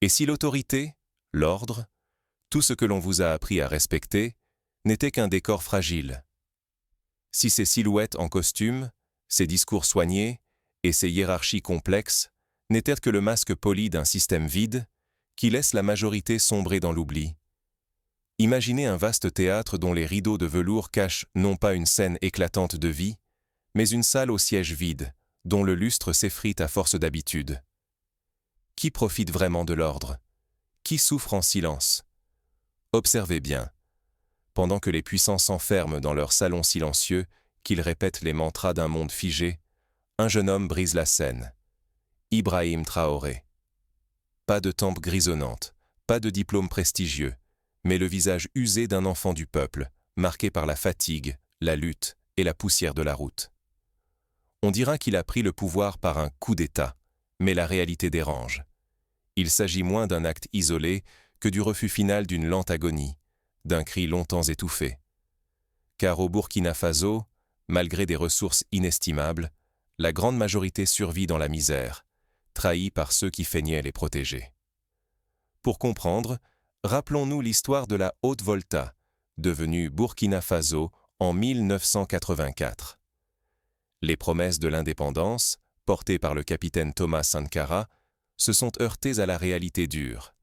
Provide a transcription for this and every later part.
Et si l'autorité, l'ordre, tout ce que l'on vous a appris à respecter, n'était qu'un décor fragile? Si ces silhouettes en costume, ces discours soignés et ces hiérarchies complexes n'étaient que le masque poli d'un système vide qui laisse la majorité sombrer dans l'oubli? Imaginez un vaste théâtre dont les rideaux de velours cachent non pas une scène éclatante de vie, mais une salle aux sièges vides, dont le lustre s'effrite à force d'habitude. Qui profite vraiment de l'ordre? Qui souffre en silence? Observez bien. Pendant que les puissants s'enferment dans leur salon silencieux, qu'ils répètent les mantras d'un monde figé, un jeune homme brise la scène. Ibrahim Traoré. Pas de tempe grisonnante, pas de diplôme prestigieux, mais le visage usé d'un enfant du peuple, marqué par la fatigue, la lutte et la poussière de la route. On dira qu'il a pris le pouvoir par un coup d'État, mais la réalité dérange. Il s'agit moins d'un acte isolé que du refus final d'une lente agonie, d'un cri longtemps étouffé. Car au Burkina Faso, malgré des ressources inestimables, la grande majorité survit dans la misère, trahie par ceux qui feignaient les protéger. Pour comprendre, rappelons-nous l'histoire de la Haute-Volta, devenue Burkina Faso en 1984. Les promesses de l'indépendance, portées par le capitaine Thomas Sankara, se sont heurtées à la réalité dure.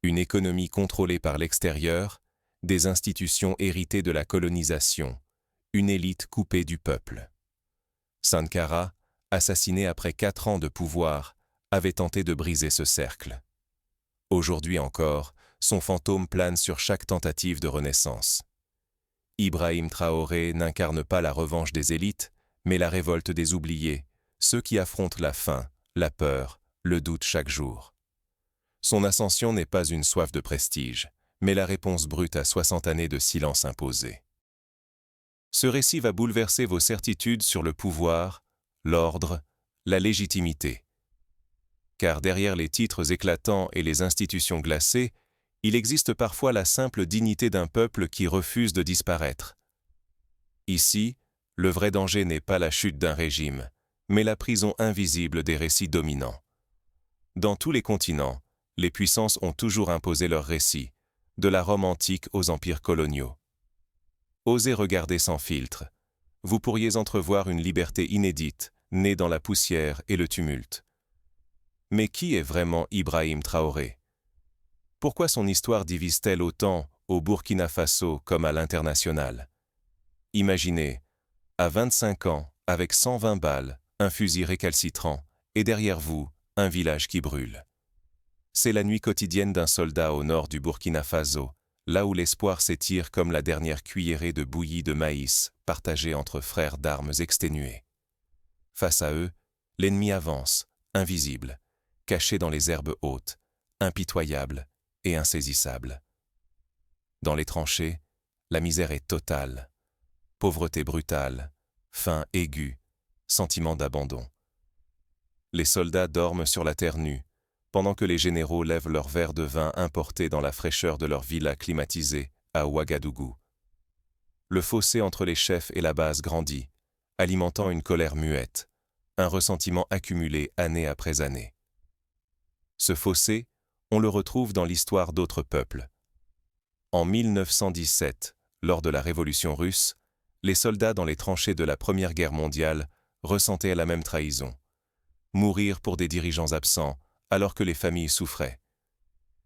Une économie contrôlée par l'extérieur, des institutions héritées de la colonisation, une élite coupée du peuple. Sankara, assassiné après 4 ans de pouvoir, avait tenté de briser ce cercle. Aujourd'hui encore, son fantôme plane sur chaque tentative de renaissance. Ibrahim Traoré n'incarne pas la revanche des élites, mais la révolte des oubliés, ceux qui affrontent la faim, la peur, le doute chaque jour. Son ascension n'est pas une soif de prestige, mais la réponse brute à 60 années de silence imposé. Ce récit va bouleverser vos certitudes sur le pouvoir, l'ordre, la légitimité. Car derrière les titres éclatants et les institutions glacées, il existe parfois la simple dignité d'un peuple qui refuse de disparaître. Ici, le vrai danger n'est pas la chute d'un régime, mais la prison invisible des récits dominants. Dans tous les continents, les puissances ont toujours imposé leurs récits, de la Rome antique aux empires coloniaux. Osez regarder sans filtre. Vous pourriez entrevoir une liberté inédite, née dans la poussière et le tumulte. Mais qui est vraiment Ibrahim Traoré? Pourquoi son histoire divise-t-elle autant au Burkina Faso comme à l'international? Imaginez, à 25 ans, avec 120 balles, un fusil récalcitrant, et derrière vous, un village qui brûle. C'est la nuit quotidienne d'un soldat au nord du Burkina Faso, là où l'espoir s'étire comme la dernière cuillerée de bouillie de maïs partagée entre frères d'armes exténués. Face à eux, l'ennemi avance, invisible, caché dans les herbes hautes, impitoyable et insaisissable. Dans les tranchées, la misère est totale, pauvreté brutale, faim aiguë, sentiment d'abandon. Les soldats dorment sur la terre nue, pendant que les généraux lèvent leurs verres de vin importés dans la fraîcheur de leur villa climatisée à Ouagadougou. Le fossé entre les chefs et la base grandit, alimentant une colère muette, un ressentiment accumulé année après année. Ce fossé, on le retrouve dans l'histoire d'autres peuples. En 1917, lors de la Révolution russe, les soldats dans les tranchées de la Première Guerre mondiale ressentaient la même trahison. Mourir pour des dirigeants absents, alors que les familles souffraient.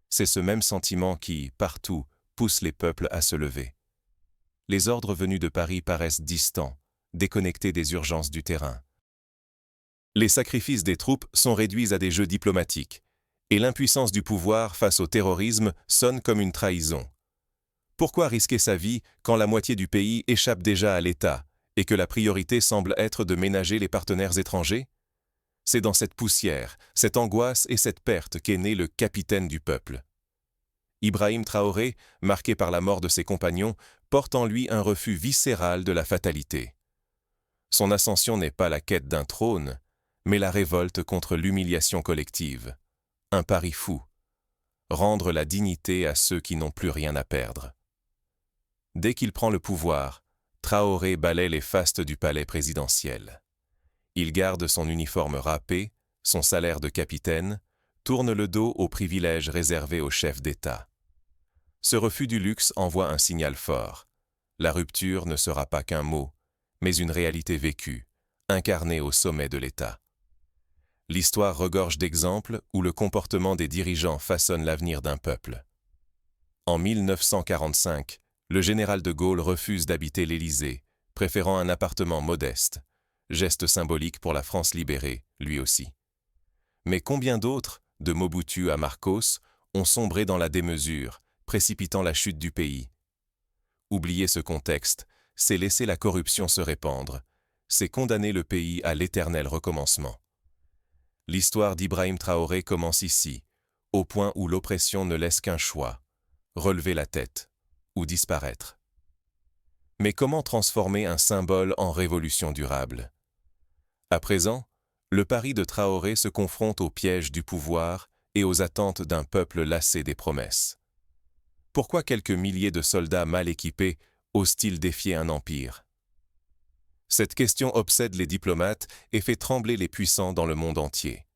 C'est ce même sentiment qui, partout, pousse les peuples à se lever. Les ordres venus de Paris paraissent distants, déconnectés des urgences du terrain. Les sacrifices des troupes sont réduits à des jeux diplomatiques, et l'impuissance du pouvoir face au terrorisme sonne comme une trahison. Pourquoi risquer sa vie quand la moitié du pays échappe déjà à l'État, et que la priorité semble être de ménager les partenaires étrangers? C'est dans cette poussière, cette angoisse et cette perte qu'est né le capitaine du peuple. Ibrahim Traoré, marqué par la mort de ses compagnons, porte en lui un refus viscéral de la fatalité. Son ascension n'est pas la quête d'un trône, mais la révolte contre l'humiliation collective. Un pari fou. Rendre la dignité à ceux qui n'ont plus rien à perdre. Dès qu'il prend le pouvoir, Traoré balaie les fastes du palais présidentiel. Il garde son uniforme râpé, son salaire de capitaine, tourne le dos aux privilèges réservés aux chefs d'État. Ce refus du luxe envoie un signal fort. La rupture ne sera pas qu'un mot, mais une réalité vécue, incarnée au sommet de l'État. L'histoire regorge d'exemples où le comportement des dirigeants façonne l'avenir d'un peuple. En 1945, le général de Gaulle refuse d'habiter l'Élysée, préférant un appartement modeste, geste symbolique pour la France libérée, lui aussi. Mais combien d'autres, de Mobutu à Marcos, ont sombré dans la démesure, précipitant la chute du pays? Oublier ce contexte, c'est laisser la corruption se répandre, c'est condamner le pays à l'éternel recommencement. L'histoire d'Ibrahim Traoré commence ici, au point où l'oppression ne laisse qu'un choix, relever la tête ou disparaître. Mais comment transformer un symbole en révolution durable? À présent, le pari de Traoré se confronte aux pièges du pouvoir et aux attentes d'un peuple lassé des promesses. Pourquoi quelques milliers de soldats mal équipés osent-ils défier un empire? Cette question obsède les diplomates et fait trembler les puissants dans le monde entier.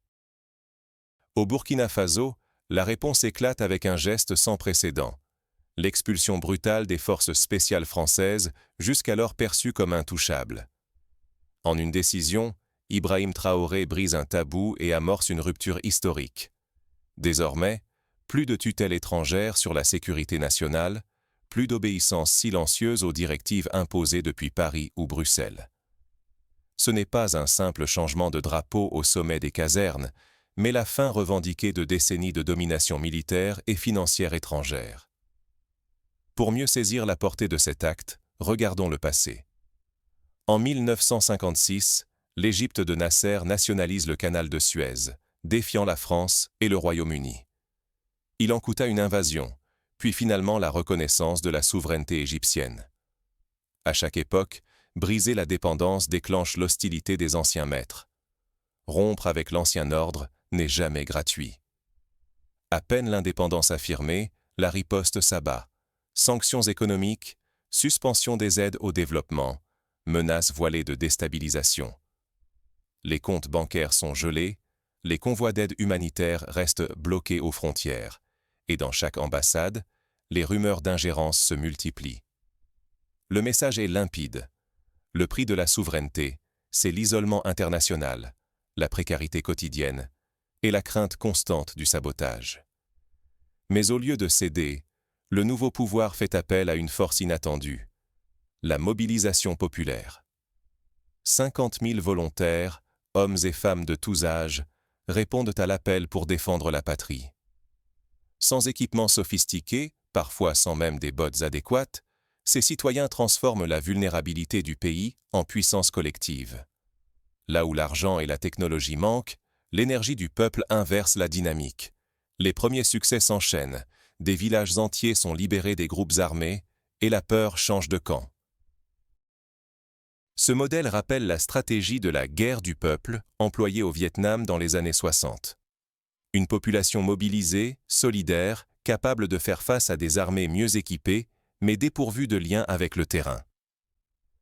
Au Burkina Faso, la réponse éclate avec un geste sans précédent, l'expulsion brutale des forces spéciales françaises, jusqu'alors perçues comme intouchables. En une décision, Ibrahim Traoré brise un tabou et amorce une rupture historique. Désormais, plus de tutelle étrangère sur la sécurité nationale, plus d'obéissance silencieuse aux directives imposées depuis Paris ou Bruxelles. Ce n'est pas un simple changement de drapeau au sommet des casernes, mais la fin revendiquée de décennies de domination militaire et financière étrangère. Pour mieux saisir la portée de cet acte, regardons le passé. En 1956, l'Égypte de Nasser nationalise le canal de Suez, défiant la France et le Royaume-Uni. Il en coûta une invasion, puis finalement la reconnaissance de la souveraineté égyptienne. À chaque époque, briser la dépendance déclenche l'hostilité des anciens maîtres. Rompre avec l'ancien ordre n'est jamais gratuit. À peine l'indépendance affirmée, la riposte s'abat. Sanctions économiques, suspension des aides au développement, menaces voilées de déstabilisation. Les comptes bancaires sont gelés, les convois d'aide humanitaire restent bloqués aux frontières, et dans chaque ambassade, les rumeurs d'ingérence se multiplient. Le message est limpide. Le prix de la souveraineté, c'est l'isolement international, la précarité quotidienne et la crainte constante du sabotage. Mais au lieu de céder, le nouveau pouvoir fait appel à une force inattendue, la mobilisation populaire. 50 000 volontaires, hommes et femmes de tous âges, répondent à l'appel pour défendre la patrie. Sans équipements sophistiqués, parfois sans même des bottes adéquates, ces citoyens transforment la vulnérabilité du pays en puissance collective. Là où l'argent et la technologie manquent, l'énergie du peuple inverse la dynamique. Les premiers succès s'enchaînent, des villages entiers sont libérés des groupes armés, et la peur change de camp. Ce modèle rappelle la stratégie de la guerre du peuple employée au Vietnam dans les années 60. Une population mobilisée, solidaire, capable de faire face à des armées mieux équipées, mais dépourvues de lien avec le terrain.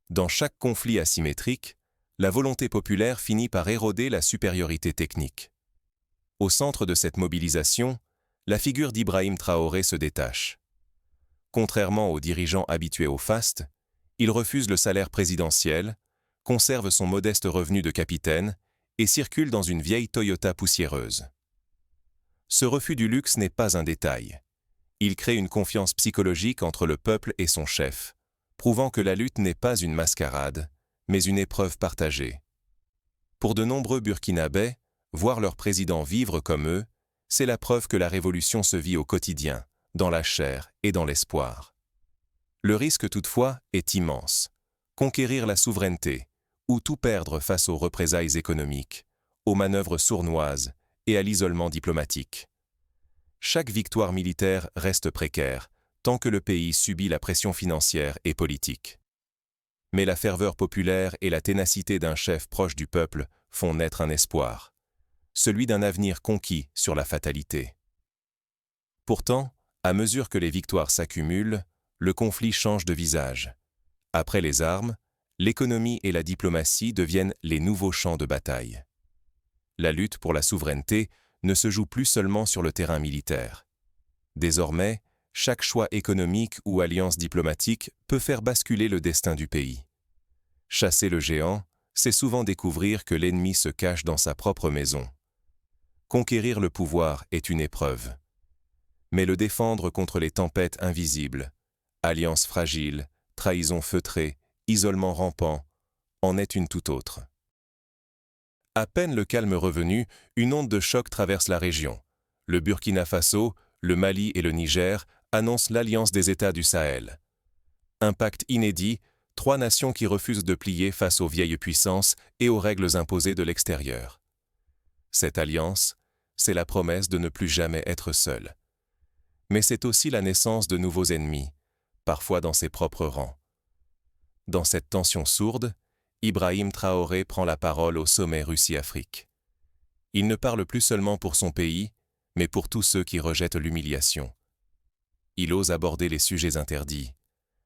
Dans chaque conflit asymétrique, la volonté populaire finit par éroder la supériorité technique. Au centre de cette mobilisation, la figure d'Ibrahim Traoré se détache. Contrairement aux dirigeants habitués au faste, il refuse le salaire présidentiel, conserve son modeste revenu de capitaine et circule dans une vieille Toyota poussiéreuse. Ce refus du luxe n'est pas un détail. Il crée une confiance psychologique entre le peuple et son chef, prouvant que la lutte n'est pas une mascarade, mais une épreuve partagée. Pour de nombreux Burkinabés, voir leur président vivre comme eux, c'est la preuve que la révolution se vit au quotidien, dans la chair et dans l'espoir. Le risque toutefois est immense. Conquérir la souveraineté, ou tout perdre face aux représailles économiques, aux manœuvres sournoises et à l'isolement diplomatique. Chaque victoire militaire reste précaire, tant que le pays subit la pression financière et politique. Mais la ferveur populaire et la ténacité d'un chef proche du peuple font naître un espoir, celui d'un avenir conquis sur la fatalité. Pourtant, à mesure que les victoires s'accumulent, le conflit change de visage. Après les armes, l'économie et la diplomatie deviennent les nouveaux champs de bataille. La lutte pour la souveraineté ne se joue plus seulement sur le terrain militaire. Désormais, chaque choix économique ou alliance diplomatique peut faire basculer le destin du pays. Chasser le géant, c'est souvent découvrir que l'ennemi se cache dans sa propre maison. Conquérir le pouvoir est une épreuve. Mais le défendre contre les tempêtes invisibles, alliances fragiles, trahison feutrée, isolement rampant, en est une toute autre. À peine le calme revenu, une onde de choc traverse la région. Le Burkina Faso, le Mali et le Niger annoncent l'alliance des États du Sahel. Un pacte inédit, 3 nations qui refusent de plier face aux vieilles puissances et aux règles imposées de l'extérieur. Cette alliance, c'est la promesse de ne plus jamais être seul. Mais c'est aussi la naissance de nouveaux ennemis, parfois dans ses propres rangs. Dans cette tension sourde, Ibrahim Traoré prend la parole au sommet Russie-Afrique. Il ne parle plus seulement pour son pays, mais pour tous ceux qui rejettent l'humiliation. Il ose aborder les sujets interdits,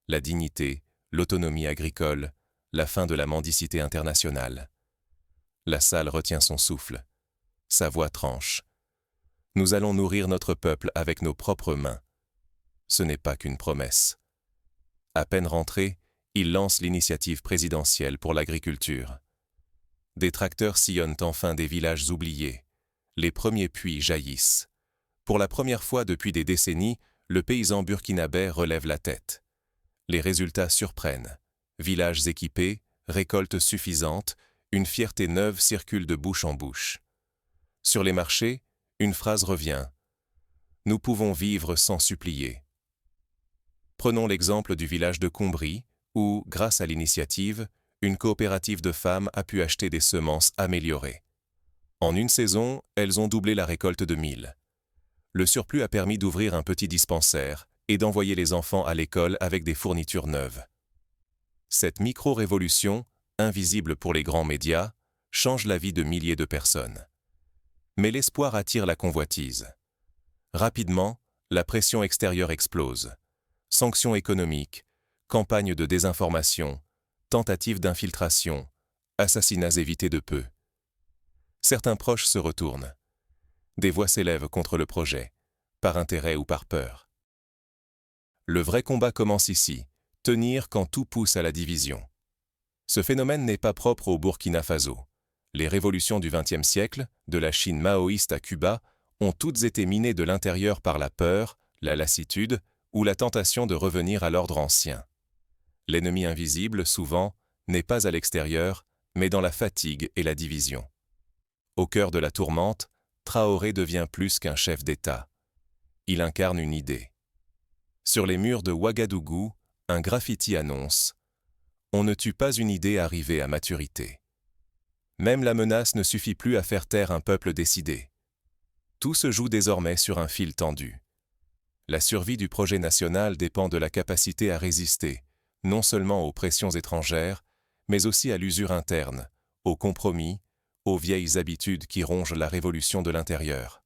la dignité, l'autonomie agricole, la fin de la mendicité internationale. La salle retient son souffle. Sa voix tranche. Nous allons nourrir notre peuple avec nos propres mains. Ce n'est pas qu'une promesse. À peine rentré, il lance l'initiative présidentielle pour l'agriculture. Des tracteurs sillonnent enfin des villages oubliés. Les premiers puits jaillissent. Pour la première fois depuis des décennies, le paysan burkinabé relève la tête. Les résultats surprennent. Villages équipés, récoltes suffisantes, une fierté neuve circule de bouche en bouche. Sur les marchés, une phrase revient. Nous pouvons vivre sans supplier. Prenons l'exemple du village de Combry, où, grâce à l'initiative, une coopérative de femmes a pu acheter des semences améliorées. En une saison, elles ont doublé la récolte de mil. Le surplus a permis d'ouvrir un petit dispensaire et d'envoyer les enfants à l'école avec des fournitures neuves. Cette micro-révolution, invisible pour les grands médias, change la vie de milliers de personnes. Mais l'espoir attire la convoitise. Rapidement, la pression extérieure explose. Sanctions économiques, campagnes de désinformation, tentatives d'infiltration, assassinats évités de peu. Certains proches se retournent. Des voix s'élèvent contre le projet, par intérêt ou par peur. Le vrai combat commence ici, tenir quand tout pousse à la division. Ce phénomène n'est pas propre au Burkina Faso. Les révolutions du XXe siècle, de la Chine maoïste à Cuba, ont toutes été minées de l'intérieur par la peur, la lassitude ou la tentation de revenir à l'ordre ancien. L'ennemi invisible, souvent, n'est pas à l'extérieur, mais dans la fatigue et la division. Au cœur de la tourmente, Traoré devient plus qu'un chef d'État. Il incarne une idée. Sur les murs de Ouagadougou, un graffiti annonce « On ne tue pas une idée arrivée à maturité ». Même la menace ne suffit plus à faire taire un peuple décidé. Tout se joue désormais sur un fil tendu. La survie du projet national dépend de la capacité à résister, non seulement aux pressions étrangères, mais aussi à l'usure interne, aux compromis, aux vieilles habitudes qui rongent la révolution de l'intérieur.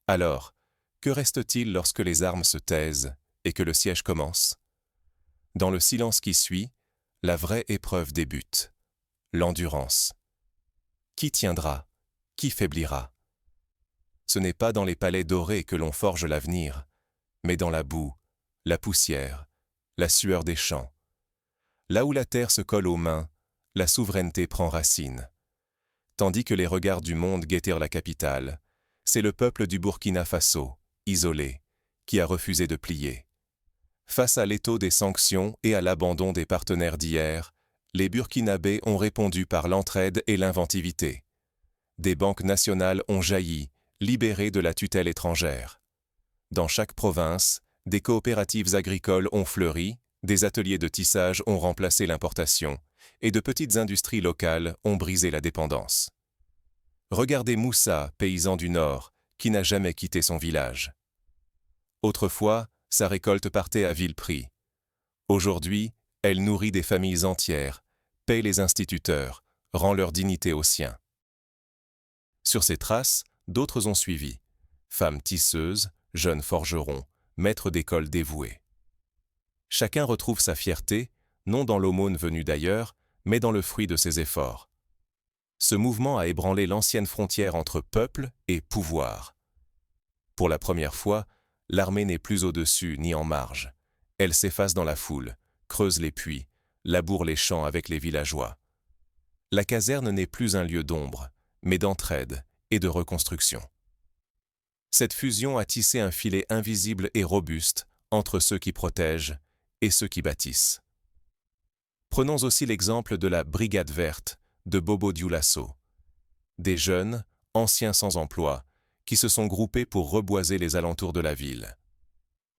Alors, que reste-t-il lorsque les armes se taisent et que le siège commence? Dans le silence qui suit, la vraie épreuve débute. L'endurance. Qui tiendra? Qui faiblira? Ce n'est pas dans les palais dorés que l'on forge l'avenir, mais dans la boue, la poussière, la sueur des champs. Là où la terre se colle aux mains, la souveraineté prend racine. Tandis que les regards du monde guettirent la capitale, c'est le peuple du Burkina Faso, isolé, qui a refusé de plier. Face à l'étau des sanctions et à l'abandon des partenaires d'hier, les Burkinabés ont répondu par l'entraide et l'inventivité. Des banques nationales ont jailli, libérées de la tutelle étrangère. Dans chaque province, des coopératives agricoles ont fleuri, des ateliers de tissage ont remplacé l'importation, et de petites industries locales ont brisé la dépendance. Regardez Moussa, paysan du Nord, qui n'a jamais quitté son village. Autrefois, sa récolte partait à vil prix. Aujourd'hui, elle nourrit des familles entières, paye les instituteurs, rend leur dignité aux siens. Sur ses traces, d'autres ont suivi. Femmes tisseuses, jeunes forgerons, maîtres d'école dévoués. Chacun retrouve sa fierté, non dans l'aumône venue d'ailleurs, mais dans le fruit de ses efforts. Ce mouvement a ébranlé l'ancienne frontière entre peuple et pouvoir. Pour la première fois, l'armée n'est plus au-dessus ni en marge. Elle s'efface dans la foule, creuse les puits, laboure les champs avec les villageois. La caserne n'est plus un lieu d'ombre, mais d'entraide et de reconstruction. Cette fusion a tissé un filet invisible et robuste entre ceux qui protègent et ceux qui bâtissent. Prenons aussi l'exemple de la Brigade verte de Bobo Dioulasso. Des jeunes, anciens sans emploi, qui se sont groupés pour reboiser les alentours de la ville.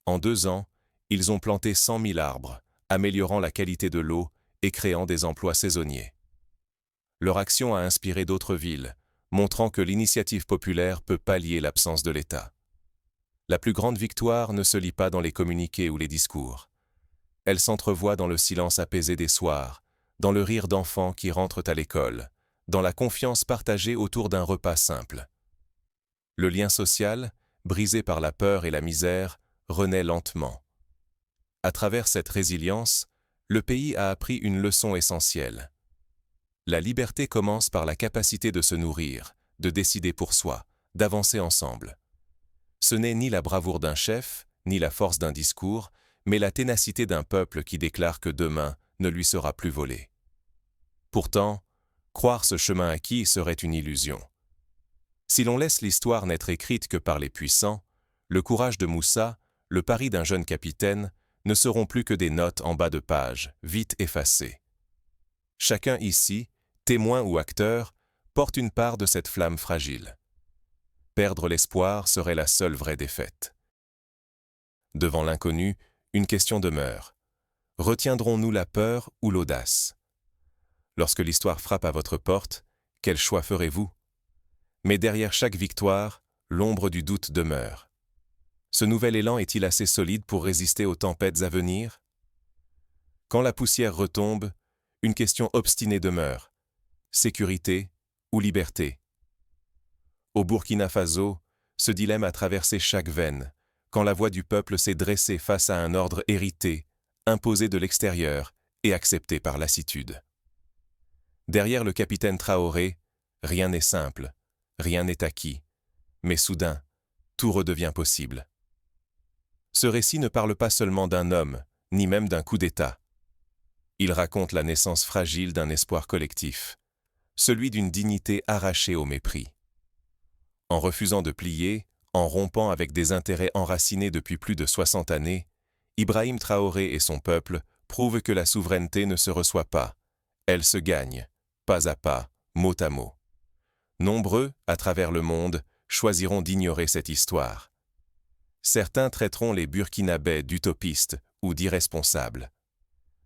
En 2 ans, ils ont planté 100 000 arbres, améliorant la qualité de l'eau et créant des emplois saisonniers. Leur action a inspiré d'autres villes, montrant que l'initiative populaire peut pallier l'absence de l'État. La plus grande victoire ne se lit pas dans les communiqués ou les discours. Elle s'entrevoit dans le silence apaisé des soirs, dans le rire d'enfants qui rentrent à l'école, dans la confiance partagée autour d'un repas simple. Le lien social, brisé par la peur et la misère, renaît lentement. À travers cette résilience, le pays a appris une leçon essentielle. La liberté commence par la capacité de se nourrir, de décider pour soi, d'avancer ensemble. Ce n'est ni la bravoure d'un chef, ni la force d'un discours, mais la ténacité d'un peuple qui déclare que demain ne lui sera plus volé. Pourtant, croire ce chemin acquis serait une illusion. Si l'on laisse l'histoire n'être écrite que par les puissants, le courage de Moussa, le pari d'un jeune capitaine, ne seront plus que des notes en bas de page, vite effacées. Chacun ici, témoin ou acteur, porte une part de cette flamme fragile. Perdre l'espoir serait la seule vraie défaite. Devant l'inconnu, une question demeure. Retiendrons-nous la peur ou l'audace? Lorsque l'histoire frappe à votre porte, quel choix ferez-vous? Mais derrière chaque victoire, l'ombre du doute demeure. Ce nouvel élan est-il assez solide pour résister aux tempêtes à venir? Quand la poussière retombe, une question obstinée demeure. Sécurité ou liberté? Au Burkina Faso, ce dilemme a traversé chaque veine, quand la voix du peuple s'est dressée face à un ordre hérité, imposé de l'extérieur et accepté par lassitude. Derrière le capitaine Traoré, rien n'est simple. Rien n'est acquis, mais soudain, tout redevient possible. Ce récit ne parle pas seulement d'un homme, ni même d'un coup d'État. Il raconte la naissance fragile d'un espoir collectif, celui d'une dignité arrachée au mépris. En refusant de plier, en rompant avec des intérêts enracinés depuis plus de 60 années, Ibrahim Traoré et son peuple prouvent que la souveraineté ne se reçoit pas, elle se gagne, pas à pas, mot à mot. Nombreux, à travers le monde, choisiront d'ignorer cette histoire. Certains traiteront les Burkinabés d'utopistes ou d'irresponsables.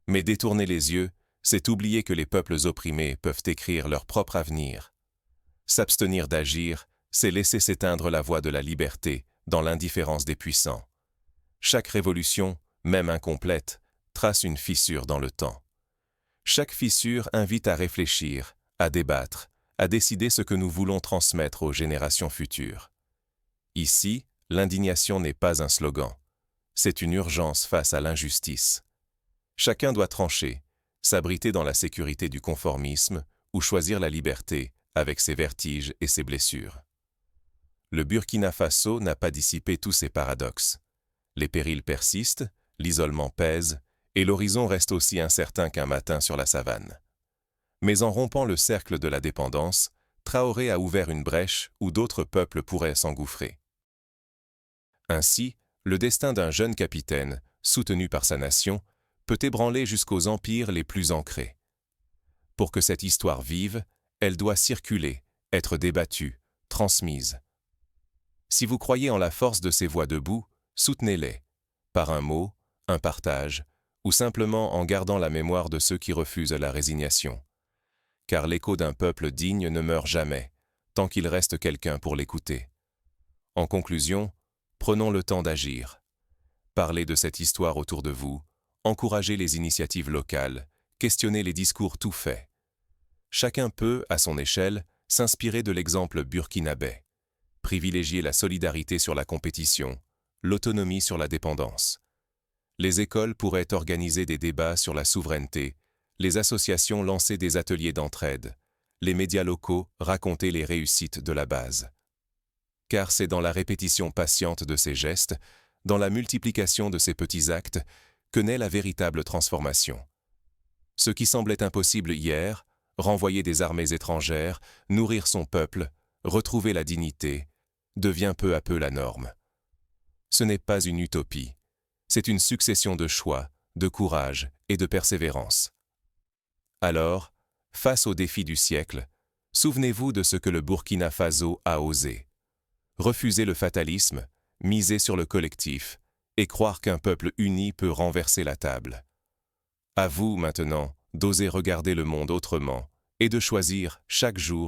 Mais détourner les yeux, c'est oublier que les peuples opprimés peuvent écrire leur propre avenir. S'abstenir d'agir, c'est laisser s'éteindre la voie de la liberté dans l'indifférence des puissants. Chaque révolution, même incomplète, trace une fissure dans le temps. Chaque fissure invite à réfléchir, à débattre, à décider ce que nous voulons transmettre aux générations futures. Ici, l'indignation n'est pas un slogan. C'est une urgence face à l'injustice. Chacun doit trancher, s'abriter dans la sécurité du conformisme ou choisir la liberté avec ses vertiges et ses blessures. Le Burkina Faso n'a pas dissipé tous ses paradoxes. Les périls persistent, l'isolement pèse, et l'horizon reste aussi incertain qu'un matin sur la savane. Mais en rompant le cercle de la dépendance, Traoré a ouvert une brèche où d'autres peuples pourraient s'engouffrer. Ainsi, le destin d'un jeune capitaine, soutenu par sa nation, peut ébranler jusqu'aux empires les plus ancrés. Pour que cette histoire vive, elle doit circuler, être débattue, transmise. Si vous croyez en la force de ces voix debout, soutenez-les, par un mot, un partage, ou simplement en gardant la mémoire de ceux qui refusent la résignation. Car l'écho d'un peuple digne ne meurt jamais, tant qu'il reste quelqu'un pour l'écouter. En conclusion, prenons le temps d'agir. Parlez de cette histoire autour de vous, encouragez les initiatives locales, questionnez les discours tout faits. Chacun peut, à son échelle, s'inspirer de l'exemple burkinabé. Privilégier la solidarité sur la compétition, l'autonomie sur la dépendance. Les écoles pourraient organiser des débats sur la souveraineté, les associations lancer des ateliers d'entraide, les médias locaux racontaient les réussites de la base. Car c'est dans la répétition patiente de ces gestes, dans la multiplication de ces petits actes, que naît la véritable transformation. Ce qui semblait impossible hier, renvoyer des armées étrangères, nourrir son peuple, retrouver la dignité, devient peu à peu la norme. Ce n'est pas une utopie, c'est une succession de choix, de courage et de persévérance. Alors, face aux défis du siècle, souvenez-vous de ce que le Burkina Faso a osé. Refuser le fatalisme, miser sur le collectif et croire qu'un peuple uni peut renverser la table. À vous, maintenant, d'oser regarder le monde autrement et de choisir, chaque jour,